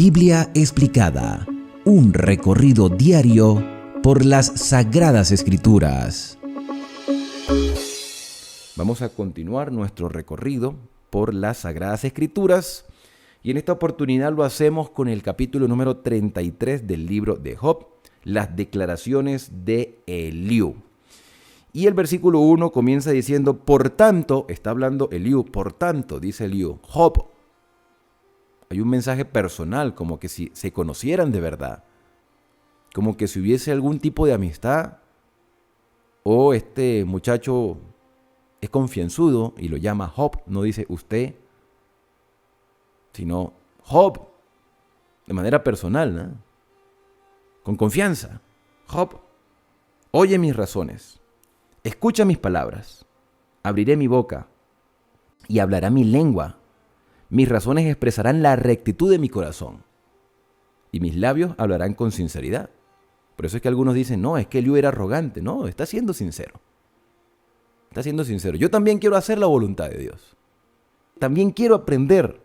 Biblia explicada, un recorrido diario por las Sagradas Escrituras. Vamos a continuar nuestro recorrido por las Sagradas Escrituras y en esta oportunidad lo hacemos con el capítulo número 33 del libro de Job, las declaraciones de Eliú. Y el versículo 1 comienza diciendo, por tanto, está hablando Eliú, por tanto, dice Eliú, Job. Hay un mensaje personal, como que si se conocieran de verdad, como que si hubiese algún tipo de amistad, o este muchacho es confianzudo y lo llama Job, no dice usted, sino Job, de manera personal, ¿no? Con confianza. Job, oye mis razones, escucha mis palabras, abriré mi boca y hablará mi lengua. Mis razones expresarán la rectitud de mi corazón y mis labios hablarán con sinceridad. Por eso es que algunos dicen, no, es que Eliú era arrogante. No, está siendo sincero. Está siendo sincero. Yo también quiero hacer la voluntad de Dios. También quiero aprender.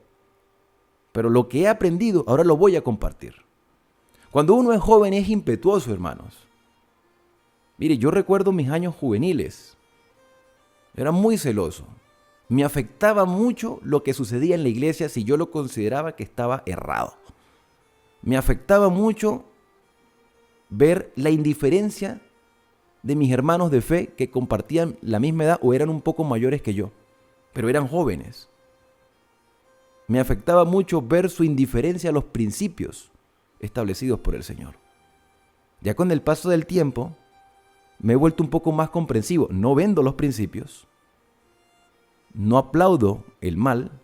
Pero lo que he aprendido, ahora lo voy a compartir. Cuando uno es joven es impetuoso, hermanos. Mire, yo recuerdo mis años juveniles. Era muy celoso. Me afectaba mucho lo que sucedía en la iglesia si yo lo consideraba que estaba errado. Me afectaba mucho ver la indiferencia de mis hermanos de fe que compartían la misma edad o eran un poco mayores que yo, pero eran jóvenes. Me afectaba mucho ver su indiferencia a los principios establecidos por el Señor. Ya con el paso del tiempo me he vuelto un poco más comprensivo. No vendo los principios, no aplaudo el mal,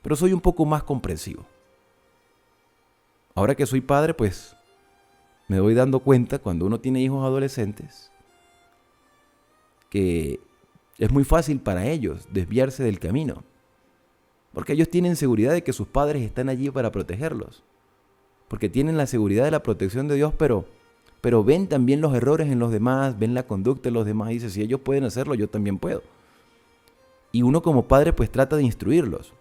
pero soy un poco más comprensivo. Ahora que soy padre, pues me voy dando cuenta cuando uno tiene hijos adolescentes que es muy fácil para ellos desviarse del camino, porque ellos tienen seguridad de que sus padres están allí para protegerlos, porque tienen la seguridad de la protección de Dios, pero ven también los errores en los demás, ven la conducta de los demás y dicen, si ellos pueden hacerlo, yo también puedo. Y uno como padre pues trata de instruirlos.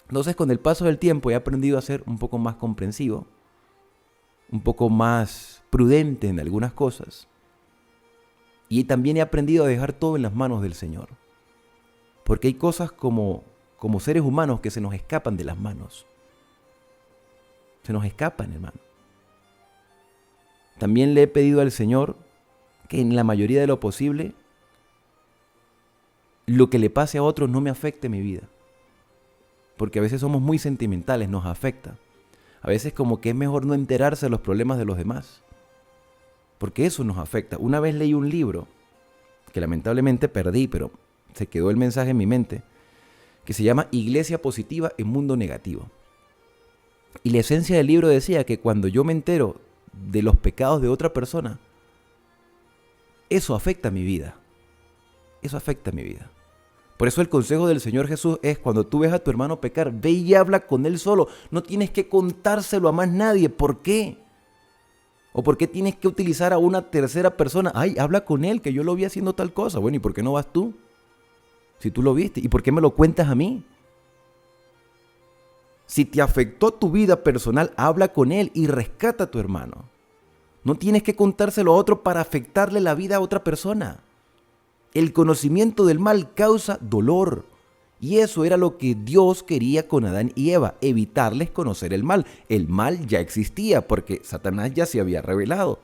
Entonces con el paso del tiempo he aprendido a ser un poco más comprensivo, un poco más prudente en algunas cosas. Y también he aprendido a dejar todo en las manos del Señor. Porque hay cosas como seres humanos que se nos escapan de las manos. Se nos escapan, hermano. También le he pedido al Señor que en la mayoría de lo posible lo que le pase a otros no me afecte mi vida. Porque a veces somos muy sentimentales, nos afecta. A veces como que es mejor no enterarse de los problemas de los demás. Porque eso nos afecta. Una vez leí un libro, que lamentablemente perdí, pero se quedó el mensaje en mi mente, que se llama Iglesia Positiva en Mundo Negativo. Y la esencia del libro decía que cuando yo me entero de los pecados de otra persona, eso afecta mi vida. Eso afecta mi vida. Por eso el consejo del Señor Jesús es, cuando tú ves a tu hermano pecar, ve y habla con él solo. No tienes que contárselo a más nadie. ¿Por qué? ¿O por qué tienes que utilizar a una tercera persona? Ay, habla con él, que yo lo vi haciendo tal cosa. Bueno, ¿y por qué no vas tú? Si tú lo viste. ¿Y por qué me lo cuentas a mí? Si te afectó tu vida personal, habla con él y rescata a tu hermano. No tienes que contárselo a otro para afectarle la vida a otra persona. El conocimiento del mal causa dolor. Y eso era lo que Dios quería con Adán y Eva, evitarles conocer el mal. El mal ya existía porque Satanás ya se había revelado.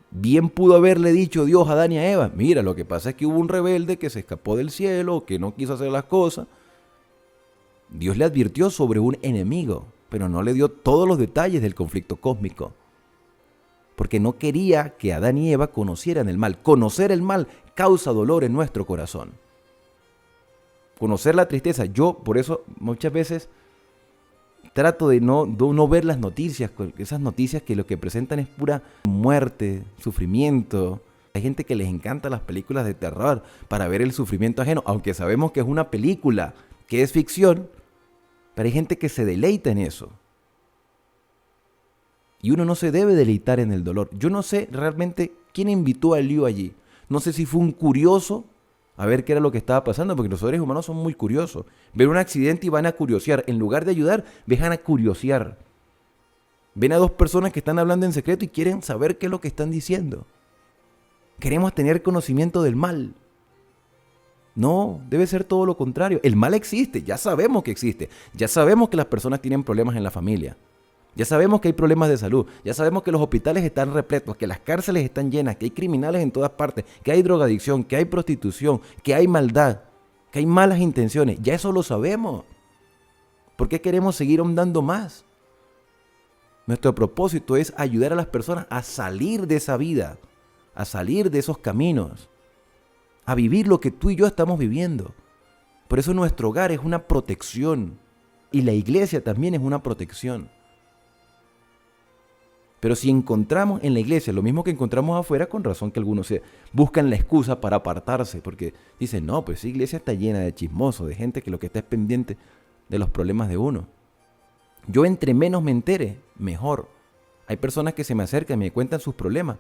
Bien pudo haberle dicho Dios a Adán y a Eva, mira, lo que pasa es que hubo un rebelde que se escapó del cielo, que no quiso hacer las cosas. Dios le advirtió sobre un enemigo, pero no le dio todos los detalles del conflicto cósmico. Porque no quería que Adán y Eva conocieran el mal. Conocer el mal causa dolor en nuestro corazón. Conocer la tristeza. Yo, por eso, muchas veces trato de no ver las noticias. Esas noticias que lo que presentan es pura muerte, sufrimiento. Hay gente que les encanta las películas de terror para ver el sufrimiento ajeno. Aunque sabemos que es una película, que es ficción, pero hay gente que se deleita en eso. Y uno no se debe deleitar en el dolor. Yo no sé realmente quién invitó a Eliú allí. No sé si fue un curioso a ver qué era lo que estaba pasando, porque los seres humanos son muy curiosos. Ven un accidente y van a curiosear. En lugar de ayudar, dejan a curiosear. Ven a dos personas que están hablando en secreto y quieren saber qué es lo que están diciendo. Queremos tener conocimiento del mal. No, debe ser todo lo contrario. El mal existe, ya sabemos que existe. Ya sabemos que las personas tienen problemas en la familia. Ya sabemos que hay problemas de salud. Ya sabemos que los hospitales están repletos, que las cárceles están llenas, que hay criminales en todas partes, que hay drogadicción, que hay prostitución, que hay maldad, que hay malas intenciones. Ya eso lo sabemos. ¿Por qué queremos seguir ahondando más? Nuestro propósito es ayudar a las personas a salir de esa vida, a salir de esos caminos, a vivir lo que tú y yo estamos viviendo. Por eso nuestro hogar es una protección y la iglesia también es una protección. Pero si encontramos en la iglesia lo mismo que encontramos afuera, con razón que algunos se buscan la excusa para apartarse, porque dicen, no, pues esa iglesia está llena de chismosos, de gente que lo que está es pendiente de los problemas de uno. Yo entre menos me entere, mejor. Hay personas que se me acercan y me cuentan sus problemas.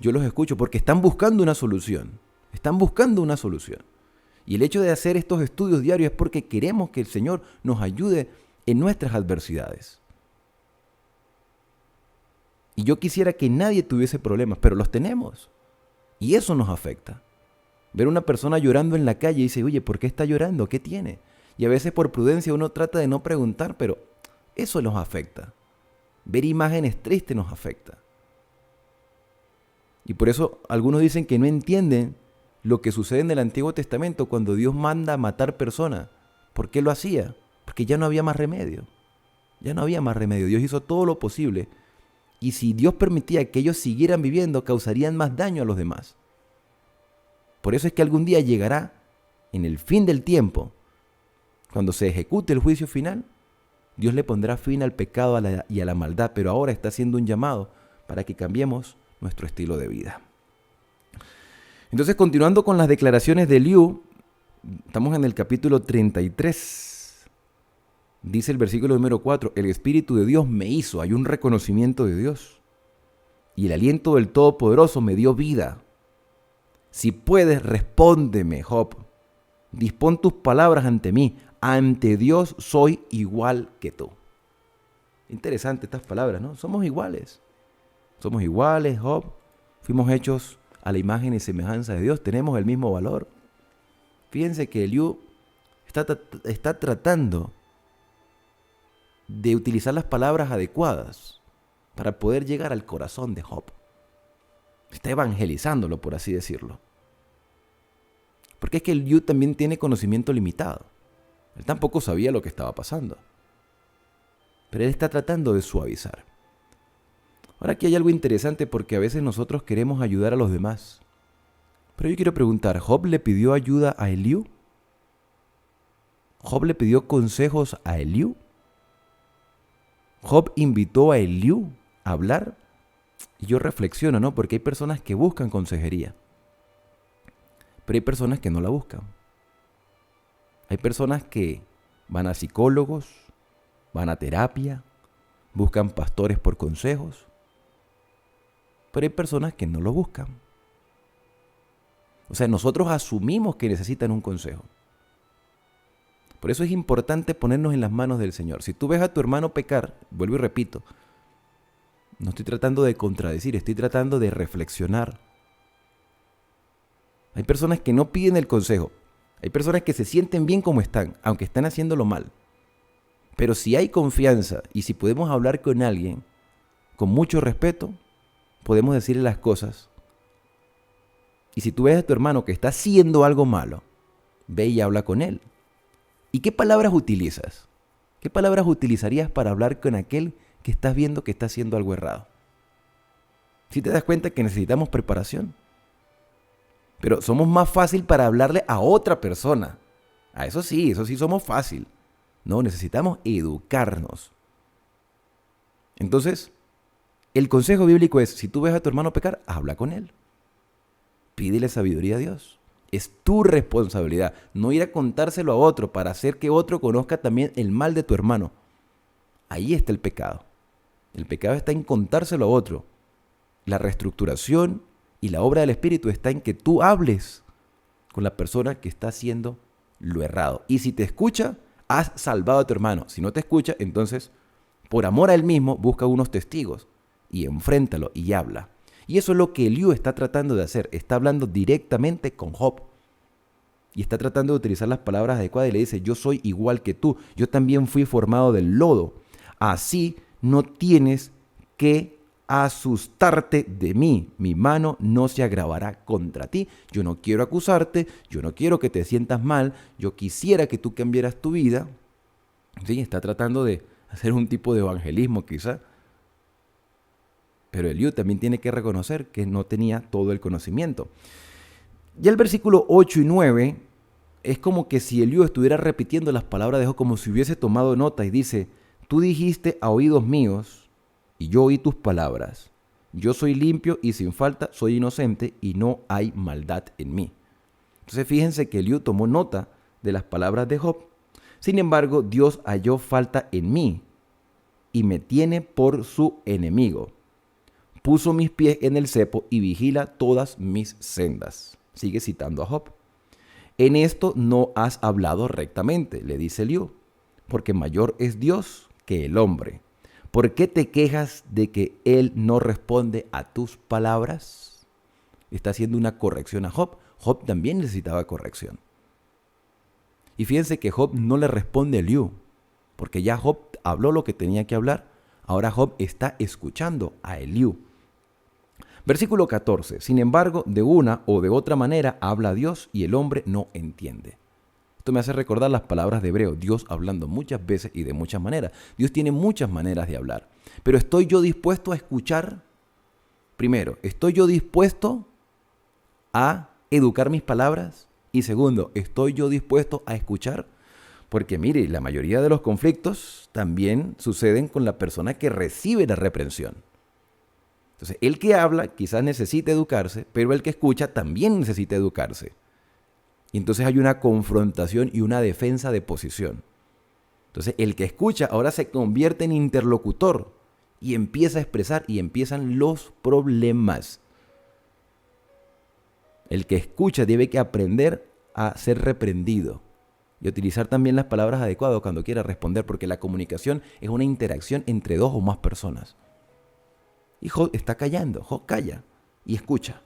Yo los escucho porque están buscando una solución. Están buscando una solución. Y el hecho de hacer estos estudios diarios es porque queremos que el Señor nos ayude en nuestras adversidades. Y yo quisiera que nadie tuviese problemas, pero los tenemos. Y eso nos afecta. Ver a una persona llorando en la calle y dice, oye, ¿por qué está llorando? ¿Qué tiene? Y a veces por prudencia uno trata de no preguntar, pero eso nos afecta. Ver imágenes tristes nos afecta. Y por eso algunos dicen que no entienden lo que sucede en el Antiguo Testamento cuando Dios manda a matar personas. ¿Por qué lo hacía? Porque ya no había más remedio. Ya no había más remedio. Dios hizo todo lo posible. Y si Dios permitía que ellos siguieran viviendo, causarían más daño a los demás. Por eso es que algún día llegará, en el fin del tiempo, cuando se ejecute el juicio final, Dios le pondrá fin al pecado y a la maldad, pero ahora está haciendo un llamado para que cambiemos nuestro estilo de vida. Entonces, continuando con las declaraciones de Eliú, estamos en el capítulo 33. Dice el versículo número 4, el Espíritu de Dios me hizo, hay un reconocimiento de Dios. Y el aliento del Todopoderoso me dio vida. Si puedes, respóndeme, Job. Dispón tus palabras ante mí. Ante Dios soy igual que tú. Interesante estas palabras, ¿no? Somos iguales. Somos iguales, Job. Fuimos hechos a la imagen y semejanza de Dios. Tenemos el mismo valor. Fíjense que Eliú está tratando de utilizar las palabras adecuadas para poder llegar al corazón de Job. Está evangelizándolo, por así decirlo. Porque es que Eliú también tiene conocimiento limitado. Él tampoco sabía lo que estaba pasando. Pero él está tratando de suavizar. Ahora aquí hay algo interesante porque a veces nosotros queremos ayudar a los demás. Pero yo quiero preguntar, ¿Job le pidió ayuda a Eliú? ¿Job le pidió consejos a Eliú? ¿Job invitó a Eliú a hablar? Y yo reflexiono, ¿no? Porque hay personas que buscan consejería. Pero hay personas que no la buscan. Hay personas que van a psicólogos, van a terapia, buscan pastores por consejos. Pero hay personas que no lo buscan. O sea, nosotros asumimos que necesitan un consejo. Por eso es importante ponernos en las manos del Señor. Si tú ves a tu hermano pecar, vuelvo y repito, no estoy tratando de contradecir, estoy tratando de reflexionar. Hay personas que no piden el consejo. Hay personas que se sienten bien como están, aunque están haciéndolo mal. Pero si hay confianza y si podemos hablar con alguien con mucho respeto, podemos decirle las cosas. Y si tú ves a tu hermano que está haciendo algo malo, ve y habla con él. ¿Y qué palabras utilizas? ¿Qué palabras utilizarías para hablar con aquel que estás viendo que está haciendo algo errado? ¿Sí te das cuenta que necesitamos preparación? Pero somos más fácil para hablarle a otra persona. A eso sí somos fácil. No, necesitamos educarnos. Entonces, el consejo bíblico es, si tú ves a tu hermano pecar, habla con él. Pídele sabiduría a Dios. Es tu responsabilidad, no ir a contárselo a otro para hacer que otro conozca también el mal de tu hermano. Ahí está el pecado. El pecado está en contárselo a otro. La reestructuración y la obra del Espíritu está en que tú hables con la persona que está haciendo lo errado. Y si te escucha, has salvado a tu hermano. Si no te escucha, entonces, por amor a él mismo, busca unos testigos y enfréntalo y habla. Y eso es lo que Eliú está tratando de hacer. Está hablando directamente con Job. Y está tratando de utilizar las palabras adecuadas y le dice, yo soy igual que tú. Yo también fui formado del lodo. Así no tienes que asustarte de mí. Mi mano no se agravará contra ti. Yo no quiero acusarte. Yo no quiero que te sientas mal. Yo quisiera que tú cambiaras tu vida. Sí, está tratando de hacer un tipo de evangelismo quizá. Pero Eliú también tiene que reconocer que no tenía todo el conocimiento. Ya el versículo 8 y 9 es como que si Eliú estuviera repitiendo las palabras de Job, como si hubiese tomado nota y dice, tú dijiste a oídos míos y yo oí tus palabras. Yo soy limpio y sin falta, soy inocente y no hay maldad en mí. Entonces fíjense que Eliú tomó nota de las palabras de Job. Sin embargo, Dios halló falta en mí y me tiene por su enemigo. Puso mis pies en el cepo y vigila todas mis sendas. Sigue citando a Job. En esto no has hablado rectamente, le dice Eliú, porque mayor es Dios que el hombre. ¿Por qué te quejas de que él no responde a tus palabras? Está haciendo una corrección a Job. Job también necesitaba corrección. Y fíjense que Job no le responde a Eliú, porque ya Job habló lo que tenía que hablar. Ahora Job está escuchando a Eliú. Versículo 14. Sin embargo, de una o de otra manera habla Dios y el hombre no entiende. Esto me hace recordar las palabras de Hebreo. Dios hablando muchas veces y de muchas maneras. Dios tiene muchas maneras de hablar. Pero ¿estoy yo dispuesto a escuchar? Primero, ¿estoy yo dispuesto a educar mis palabras? Y segundo, ¿estoy yo dispuesto a escuchar? Porque mire, la mayoría de los conflictos también suceden con la persona que recibe la reprensión. Entonces, el que habla quizás necesita educarse, pero el que escucha también necesita educarse. Y entonces hay una confrontación y una defensa de posición. Entonces, el que escucha ahora se convierte en interlocutor y empieza a expresar y empiezan los problemas. El que escucha debe que aprender a ser reprendido y utilizar también las palabras adecuadas cuando quiera responder, porque la comunicación es una interacción entre dos o más personas. Y Job está callando, Job calla y escucha.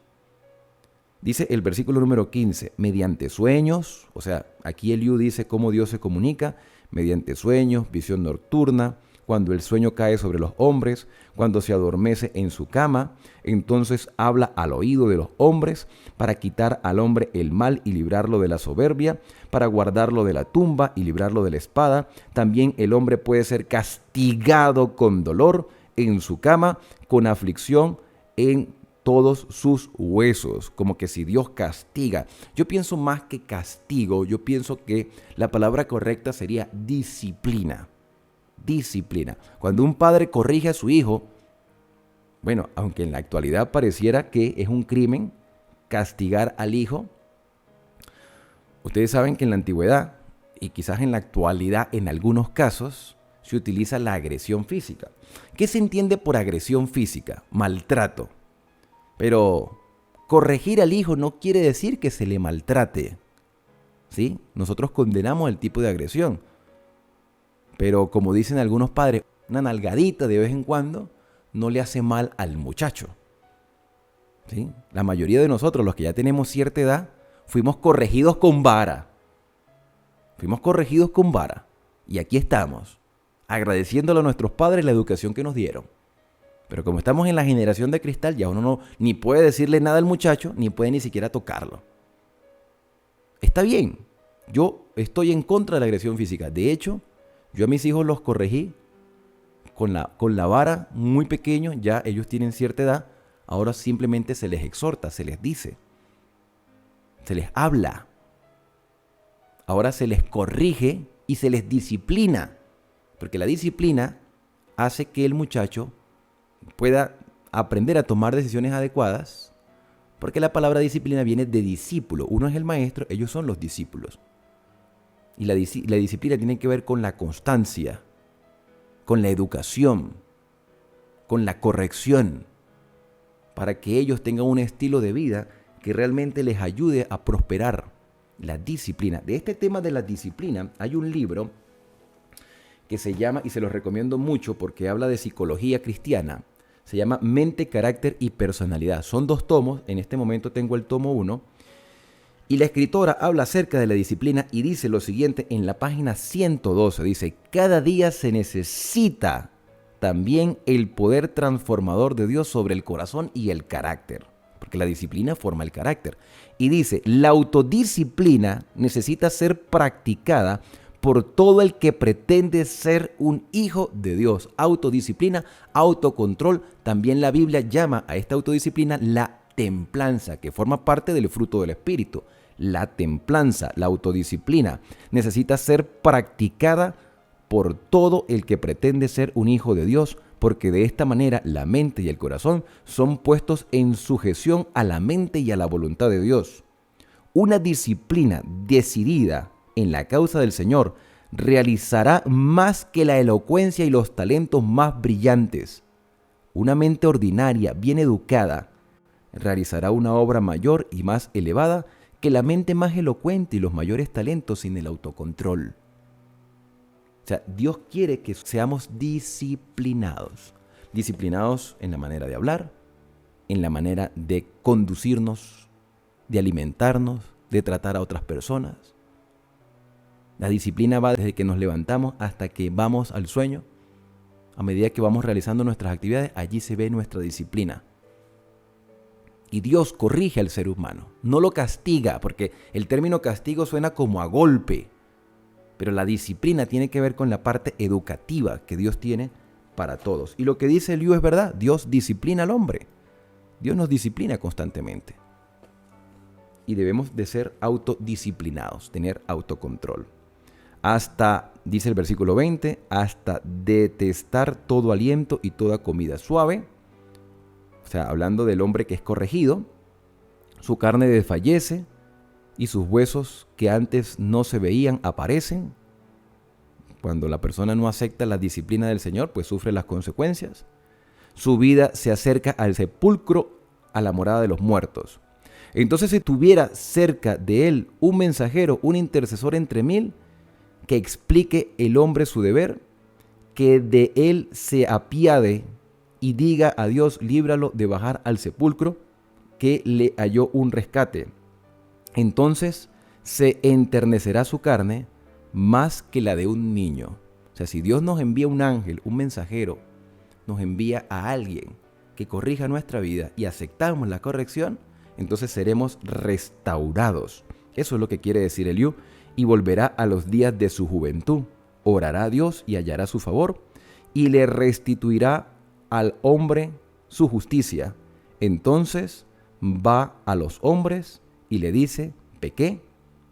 Dice el versículo número 15, mediante sueños, o sea, aquí Eliú dice cómo Dios se comunica, mediante sueños, visión nocturna, cuando el sueño cae sobre los hombres, cuando se adormece en su cama, entonces habla al oído de los hombres para quitar al hombre el mal y librarlo de la soberbia, para guardarlo de la tumba y librarlo de la espada. También el hombre puede ser castigado con dolor en su cama, con aflicción en todos sus huesos, como que si Dios castiga. Yo pienso más que castigo, yo pienso que la palabra correcta sería disciplina. Disciplina. Cuando un padre corrige a su hijo, bueno, aunque en la actualidad pareciera que es un crimen castigar al hijo, ustedes saben que en la antigüedad y quizás en la actualidad en algunos casos se utiliza la agresión física. ¿Qué se entiende por agresión física? Maltrato. Pero corregir al hijo no quiere decir que se le maltrate. ¿Sí? Nosotros condenamos el tipo de agresión. Pero como dicen algunos padres, una nalgadita de vez en cuando no le hace mal al muchacho. ¿Sí? La mayoría de nosotros, los que ya tenemos cierta edad, fuimos corregidos con vara. Fuimos corregidos con vara. Y aquí estamos, agradeciéndole a nuestros padres la educación que nos dieron. Pero como estamos en la generación de cristal, ya uno no ni puede decirle nada al muchacho, ni puede ni siquiera tocarlo. Está bien, yo estoy en contra de la agresión física. De hecho, yo a mis hijos los corregí con la vara muy pequeños, ya ellos tienen cierta edad. Ahora simplemente se les exhorta, se les dice, se les habla. Ahora se les corrige y se les disciplina. Porque la disciplina hace que el muchacho pueda aprender a tomar decisiones adecuadas, porque la palabra disciplina viene de discípulo. Uno es el maestro, ellos son los discípulos. Y la disciplina tiene que ver con la constancia, con la educación, con la corrección, para que ellos tengan un estilo de vida que realmente les ayude a prosperar. La disciplina. De este tema de la disciplina hay un libro que se llama, y se los recomiendo mucho porque habla de psicología cristiana, se llama Mente, Carácter y Personalidad. Son 2 tomos, en este momento tengo el tomo 1, y la escritora habla acerca de la disciplina y dice lo siguiente en la página 112, dice: cada día se necesita también el poder transformador de Dios sobre el corazón y el carácter, porque la disciplina forma el carácter. Y dice, la autodisciplina necesita ser practicada por todo el que pretende ser un hijo de Dios. Autodisciplina, autocontrol. También la Biblia llama a esta autodisciplina la templanza, que forma parte del fruto del Espíritu. La templanza, la autodisciplina, necesita ser practicada por todo el que pretende ser un hijo de Dios, porque de esta manera la mente y el corazón son puestos en sujeción a la mente y a la voluntad de Dios. Una disciplina decidida en la causa del Señor realizará más que la elocuencia y los talentos más brillantes. Una mente ordinaria, bien educada, realizará una obra mayor y más elevada que la mente más elocuente y los mayores talentos sin el autocontrol. O sea, Dios quiere que seamos disciplinados. Disciplinados en la manera de hablar, en la manera de conducirnos, de alimentarnos, de tratar a otras personas. La disciplina va desde que nos levantamos hasta que vamos al sueño. A medida que vamos realizando nuestras actividades, allí se ve nuestra disciplina. Y Dios corrige al ser humano, no lo castiga, porque el término castigo suena como a golpe. Pero la disciplina tiene que ver con la parte educativa que Dios tiene para todos. Y lo que dice Liu es verdad, Dios disciplina al hombre. Dios nos disciplina constantemente. Y debemos de ser autodisciplinados, tener autocontrol. Hasta, dice el versículo 20, hasta detestar todo aliento y toda comida suave. O sea, hablando del hombre que es corregido, su carne desfallece y sus huesos que antes no se veían aparecen. Cuando la persona no acepta la disciplina del Señor, pues sufre las consecuencias. Su vida se acerca al sepulcro, a la morada de los muertos. Entonces, si tuviera cerca de él un mensajero, un intercesor entre mil, que explique el hombre su deber, que de él se apiade y diga a Dios, líbralo de bajar al sepulcro, que le halló un rescate. Entonces se enternecerá su carne más que la de un niño. O sea, si Dios nos envía un ángel, un mensajero, nos envía a alguien que corrija nuestra vida y aceptamos la corrección, entonces seremos restaurados. Eso es lo que quiere decir Eliú. Y volverá a los días de su juventud. Orará a Dios y hallará su favor y le restituirá al hombre su justicia. Entonces va a los hombres y le dice, pequé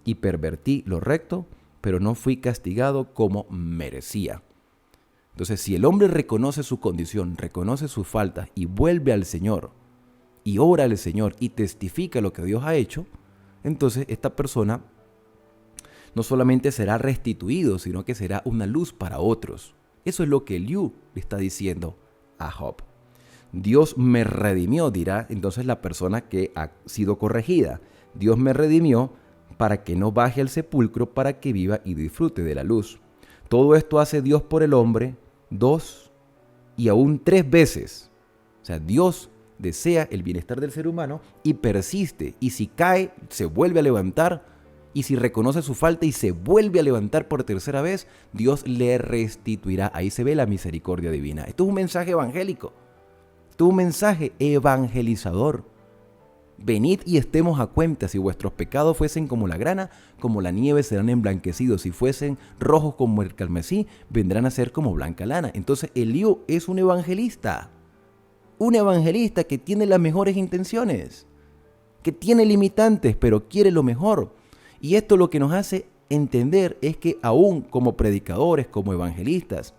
y pervertí lo recto, pero no fui castigado como merecía. Entonces, si el hombre reconoce su condición, reconoce sus faltas y vuelve al Señor y ora al Señor y testifica lo que Dios ha hecho, entonces esta persona no solamente será restituido, sino que será una luz para otros. Eso es lo que Eliú le está diciendo a Job. Dios me redimió, dirá entonces la persona que ha sido corregida. Dios me redimió para que no baje al sepulcro, para que viva y disfrute de la luz. Todo esto hace Dios por el hombre 2 y aún 3 veces. O sea, Dios desea el bienestar del ser humano y persiste. Y si cae, se vuelve a levantar. Y si reconoce su falta y se vuelve a levantar por tercera vez, Dios le restituirá. Ahí se ve la misericordia divina. Esto es un mensaje evangélico. Esto es un mensaje evangelizador. Venid y estemos a cuenta. Si vuestros pecados fuesen como la grana, como la nieve serán emblanquecidos. Si fuesen rojos como el carmesí, vendrán a ser como blanca lana. Entonces Eliú es un evangelista. Un evangelista que tiene las mejores intenciones. Que tiene limitantes, pero quiere lo mejor. Y esto lo que nos hace entender es que aún como predicadores, como evangelistas,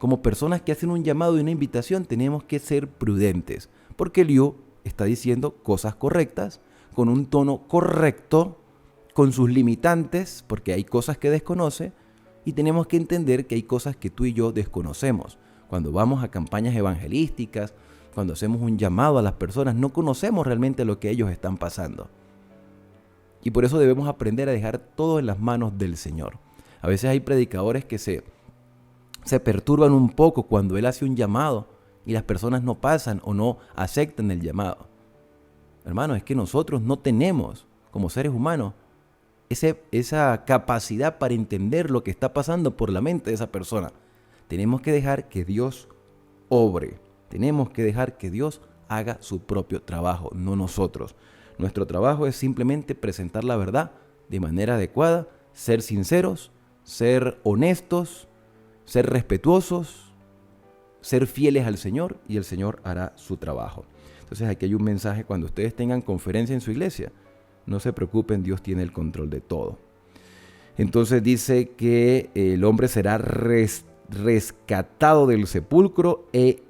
como personas que hacen un llamado y una invitación, tenemos que ser prudentes. Porque Eliú está diciendo cosas correctas, con un tono correcto, con sus limitantes, porque hay cosas que desconoce, y tenemos que entender que hay cosas que tú y yo desconocemos. Cuando vamos a campañas evangelísticas, cuando hacemos un llamado a las personas, no conocemos realmente lo que ellos están pasando. Y por eso debemos aprender a dejar todo en las manos del Señor. A veces hay predicadores que se perturban un poco cuando Él hace un llamado y las personas no pasan o no aceptan el llamado. Hermano, es que nosotros no tenemos, como seres humanos, esa capacidad para entender lo que está pasando por la mente de esa persona. Tenemos que dejar que Dios obre. Tenemos que dejar que Dios haga su propio trabajo, no nosotros. Nuestro trabajo es simplemente presentar la verdad de manera adecuada, ser sinceros, ser honestos, ser respetuosos, ser fieles al Señor, y el Señor hará su trabajo. Entonces aquí hay un mensaje: cuando ustedes tengan conferencia en su iglesia, no se preocupen, Dios tiene el control de todo. Entonces dice que el hombre será rescatado del sepulcro e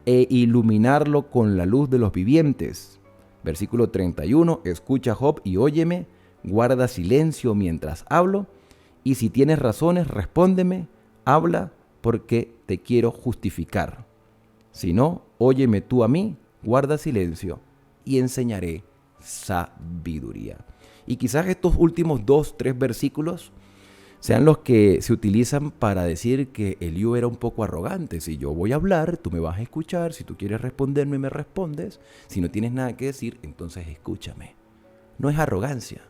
iluminarlo con la luz de los vivientes. Versículo 31, escucha, Job, y óyeme, guarda silencio mientras hablo, y si tienes razones, respóndeme, habla, porque te quiero justificar. Si no, óyeme tú a mí, guarda silencio, y enseñaré sabiduría. Y quizás estos últimos 2-3 versículos sean los que se utilizan para decir que Eliú era un poco arrogante. Si yo voy a hablar, tú me vas a escuchar. Si tú quieres responderme, me respondes. Si no tienes nada que decir, entonces escúchame. No es arrogancia.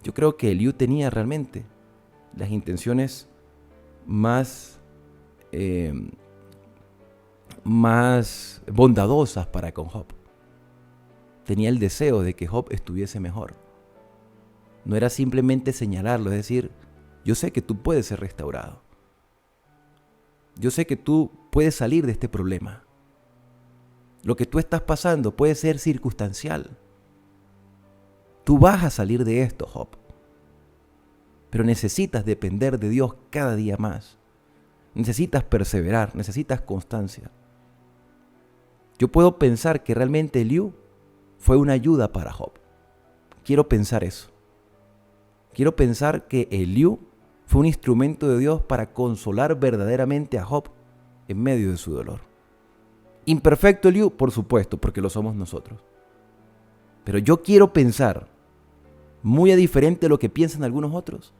Yo creo que Eliú tenía realmente las intenciones más bondadosas para con Job. Tenía el deseo de que Job estuviese mejor. No era simplemente señalarlo, es decir, yo sé que tú puedes ser restaurado. Yo sé que tú puedes salir de este problema. Lo que tú estás pasando puede ser circunstancial. Tú vas a salir de esto, Job. Pero necesitas depender de Dios cada día más. Necesitas perseverar, necesitas constancia. Yo puedo pensar que realmente Eliú fue una ayuda para Job. Quiero pensar eso. Quiero pensar que Eliú fue un instrumento de Dios para consolar verdaderamente a Job en medio de su dolor. Imperfecto Eliú, por supuesto, porque lo somos nosotros. Pero yo quiero pensar, muy a diferente de lo que piensan algunos otros,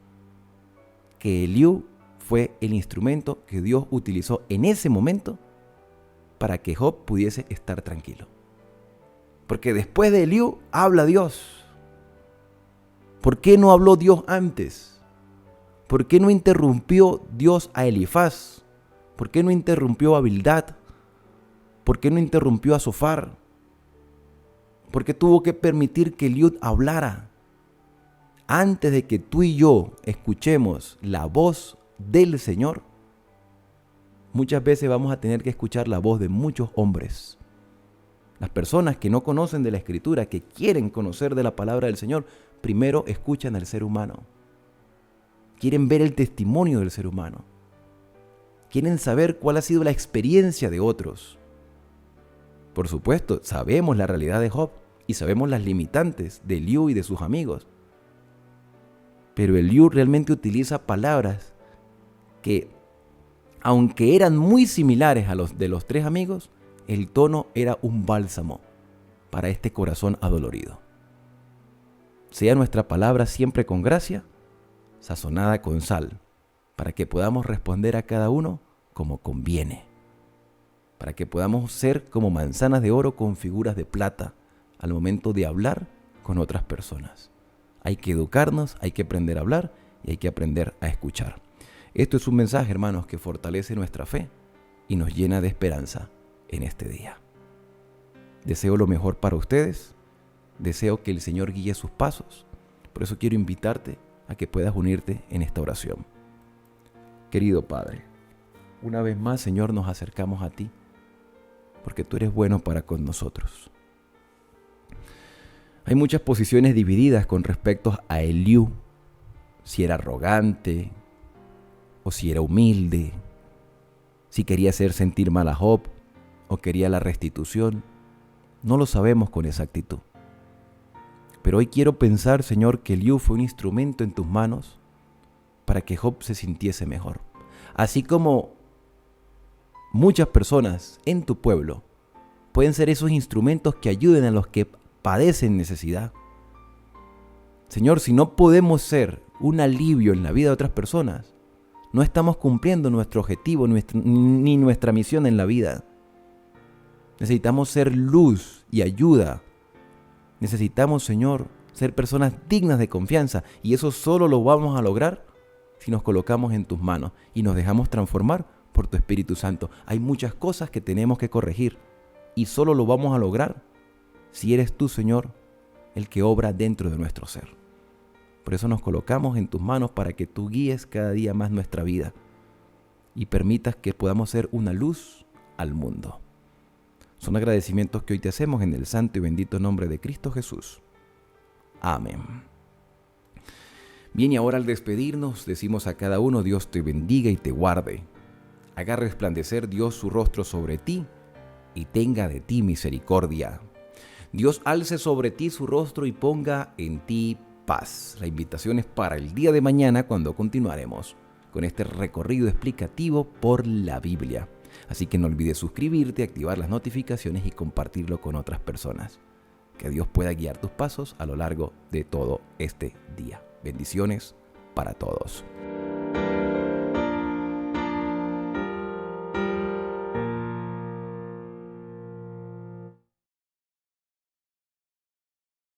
que Eliú fue el instrumento que Dios utilizó en ese momento para que Job pudiese estar tranquilo. Porque después de Eliú habla Dios. ¿Por qué no habló Dios antes? ¿Por qué no interrumpió Dios a Elifaz? ¿Por qué no interrumpió a Bildad? ¿Por qué no interrumpió a Zofar? ¿Por qué tuvo que permitir que Eliud hablara? Antes de que tú y yo escuchemos la voz del Señor, muchas veces vamos a tener que escuchar la voz de muchos hombres. Las personas que no conocen de la Escritura, que quieren conocer de la palabra del Señor, primero escuchan al ser humano. Quieren ver el testimonio del ser humano. Quieren saber cuál ha sido la experiencia de otros. Por supuesto, sabemos la realidad de Job y sabemos las limitantes de Eliú y de sus amigos. Pero Eliú realmente utiliza palabras que, aunque eran muy similares a los de los 3 amigos, el tono era un bálsamo para este corazón adolorido. Sea nuestra palabra siempre con gracia, sazonada con sal, para que podamos responder a cada uno como conviene, para que podamos ser como manzanas de oro con figuras de plata al momento de hablar con otras personas. Hay que educarnos, hay que aprender a hablar y hay que aprender a escuchar. Esto es un mensaje, hermanos, que fortalece nuestra fe y nos llena de esperanza en este día. Deseo lo mejor para ustedes, deseo que el Señor guíe sus pasos, por eso quiero invitarte a que puedas unirte en esta oración. Querido Padre, una vez más, Señor, nos acercamos a ti, porque tú eres bueno para con nosotros. Hay muchas posiciones divididas con respecto a Eliú, si era arrogante o si era humilde, si quería hacer sentir mal a Job o quería la restitución. No lo sabemos con exactitud. Pero hoy quiero pensar, Señor, que Eliú fue un instrumento en tus manos para que Job se sintiese mejor. Así como muchas personas en tu pueblo pueden ser esos instrumentos que ayuden a los que padecen necesidad. Señor, si no podemos ser un alivio en la vida de otras personas, no estamos cumpliendo nuestro objetivo ni nuestra misión en la vida. Necesitamos ser luz y ayuda. Necesitamos, Señor, ser personas dignas de confianza, y eso solo lo vamos a lograr si nos colocamos en tus manos y nos dejamos transformar por tu Espíritu Santo. Hay muchas cosas que tenemos que corregir y solo lo vamos a lograr si eres tú, Señor, el que obra dentro de nuestro ser. Por eso nos colocamos en tus manos para que tú guíes cada día más nuestra vida y permitas que podamos ser una luz al mundo. Son agradecimientos que hoy te hacemos en el santo y bendito nombre de Cristo Jesús. Amén. Bien, y ahora al despedirnos decimos a cada uno: Dios te bendiga y te guarde. Haga resplandecer Dios su rostro sobre ti y tenga de ti misericordia. Dios alce sobre ti su rostro y ponga en ti paz. La invitación es para el día de mañana, cuando continuaremos con este recorrido explicativo por la Biblia. Así que no olvides suscribirte, activar las notificaciones y compartirlo con otras personas. Que Dios pueda guiar tus pasos a lo largo de todo este día. Bendiciones para todos.